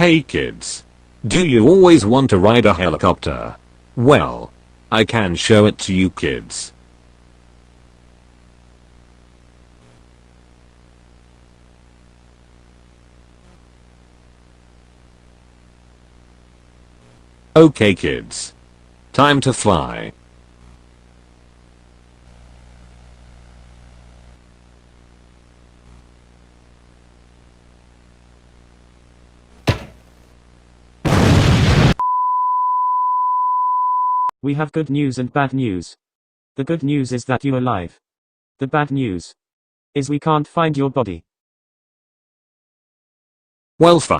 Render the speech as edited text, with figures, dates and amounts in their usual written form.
Hey kids. Do you always want to ride a helicopter? Well, I can show it to you kids. Okay kids. Time to fly. We have good news and bad news. The good news is that you're alive. The bad news is we can't find your body. Well, fine.